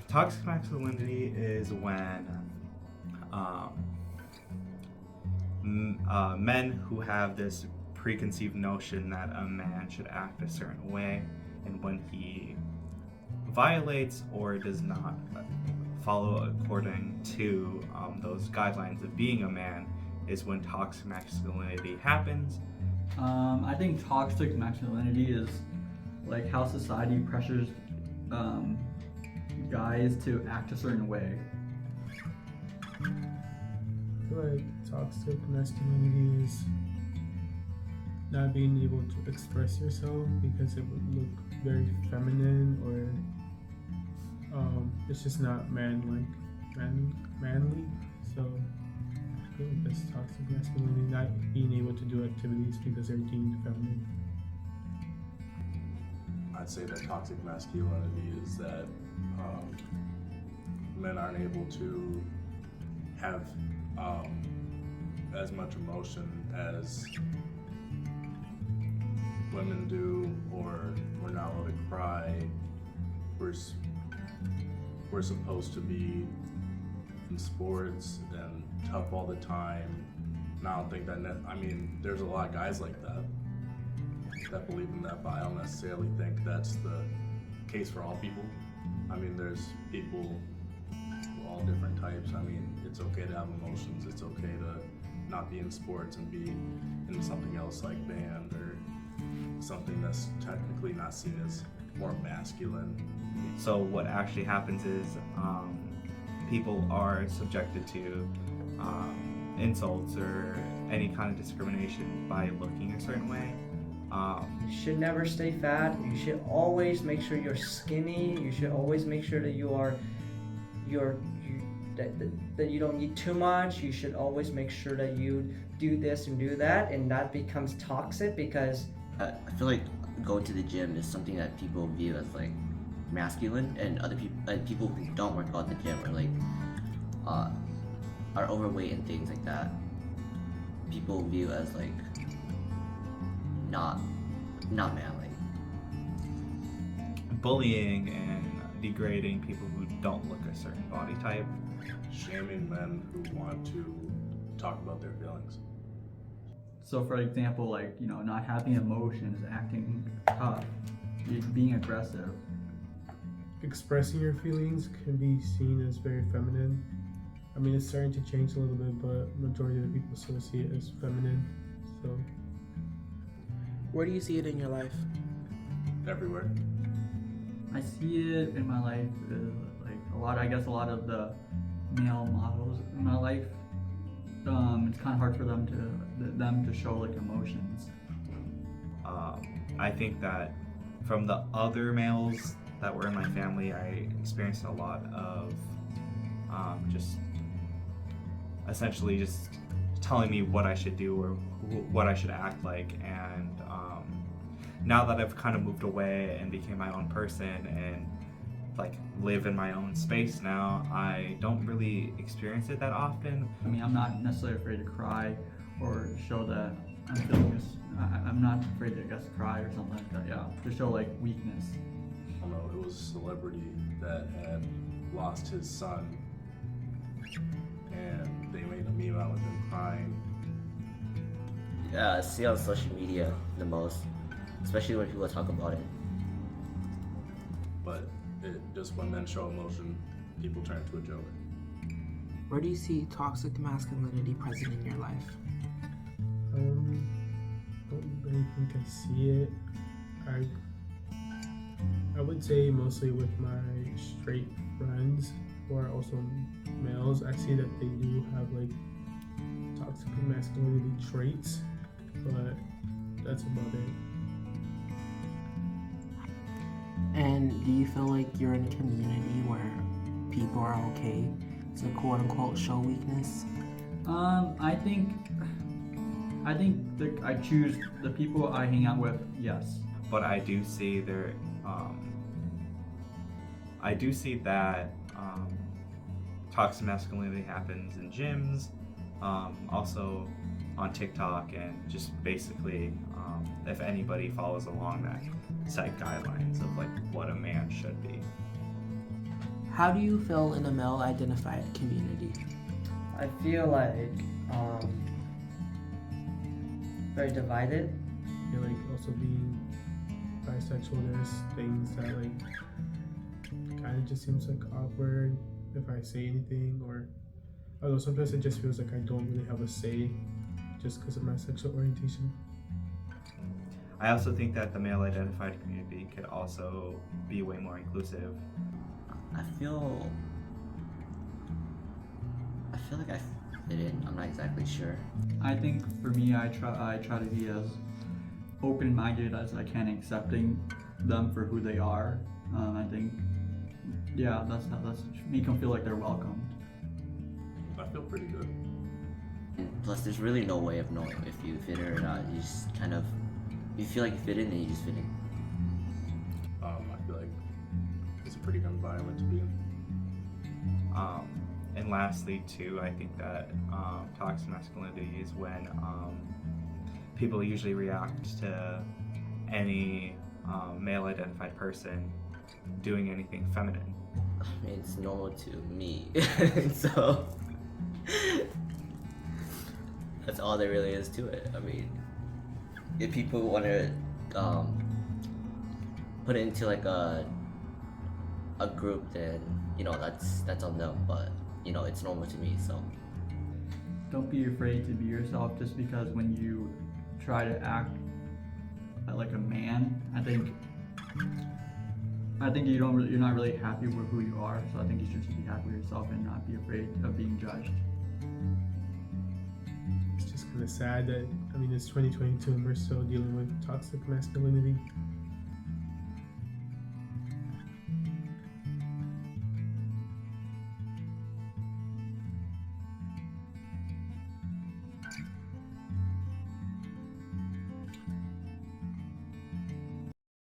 Toxic masculinity is when men who have this preconceived notion that a man should act a certain way, and when he violates or does not follow according to those guidelines of being a man, is when toxic masculinity happens. I think toxic masculinity is like how society pressures guys to act a certain way. I feel like toxic masculinity is not being able to express yourself because it would look very feminine, or it's just not manly. So I feel like that's toxic masculinity, not being able to do activities because they're deemed feminine. I'd say that toxic masculinity is that men aren't able to have as much emotion as women do, or we're not allowed to cry. We're supposed to be in sports and tough all the time. And I don't think that, there's a lot of guys like that believe in that, but I don't necessarily think that's the case for all people. There's people of all different types. It's okay to have emotions. It's okay to not be in sports and be in something else like band or something that's technically not seen as more masculine. So what actually happens is people are subjected to insults or any kind of discrimination by looking a certain way. You should never stay fat. You should always make sure you're skinny. You should always make sure that that you don't eat too much. You should always make sure that you do this and do that, and that becomes toxic because I feel like going to the gym is something that people view as like masculine, and other people, like people who don't work out in the gym, or like are overweight and things like that, people view as like not manly. Bullying and degrading people who don't look a certain body type. Shaming men who want to talk about their feelings. So for example, not having emotions, acting tough, being aggressive. Expressing your feelings can be seen as very feminine. It's starting to change a little bit, but majority of the people still see it as feminine. So, where do you see it in your life? Everywhere. I see it in my life a lot of the male models in my life. It's kind of hard for them to show like emotions. I think that from the other males that were in my family, I experienced a lot of just essentially just telling me what I should do or what I should act like. And now that I've kind of moved away and became my own person and live in my own space now, I don't really experience it that often. I'm not necessarily afraid to cry or show that I'm feeling I'm not afraid to cry or something like that. Yeah, to show weakness. I don't know, it was a celebrity that had lost his son, and they made a meme out of him crying. Yeah, I see on social media the most, especially when people talk about it. But just when men show emotion, people turn to a joke. Where do you see toxic masculinity present in your life? I don't really think I see it. I would say mostly with my straight friends who are also males. I see that they do have toxic masculinity traits, but that's about it. And do you feel like you're in a community where people are okay to quote unquote show weakness? I think I choose the people I hang out with, yes. But I do see that toxic masculinity happens in gyms, also on TikTok, and just basically if anybody follows along that set guidelines of what a man should be. How do you feel in a male-identified community? I feel like very divided. And like also being bisexual, there's things that like kind of just seems like awkward if I say anything, or although sometimes it just feels like I don't really have a say just because of my sexual orientation. I also think that the male identified community could also be way more inclusive. I feel like I fit in. I'm not exactly sure. I think for me, I try to be as open-minded as I can, accepting them for who they are. I think, yeah, that's make them feel like they're welcomed. I feel pretty good. And plus, there's really no way of knowing if you fit in or not. You just kind of, you feel like you fit in, and you just fit in. I feel like it's a pretty good environment to be in. And lastly, too, I think that toxic masculinity is when people usually react to any male-identified person doing anything feminine. I mean, it's normal to me, so that's all there really is to it. I mean, if people want to put it into like a group, then that's on them. But it's normal to me. So Don't be afraid to be yourself, just because when you try to act like a man, I think you're not really happy with who you are. So I think you should just be happy with yourself and not be afraid of being judged. It's just kind of sad that, I mean, it's 2022 and we're still dealing with toxic masculinity.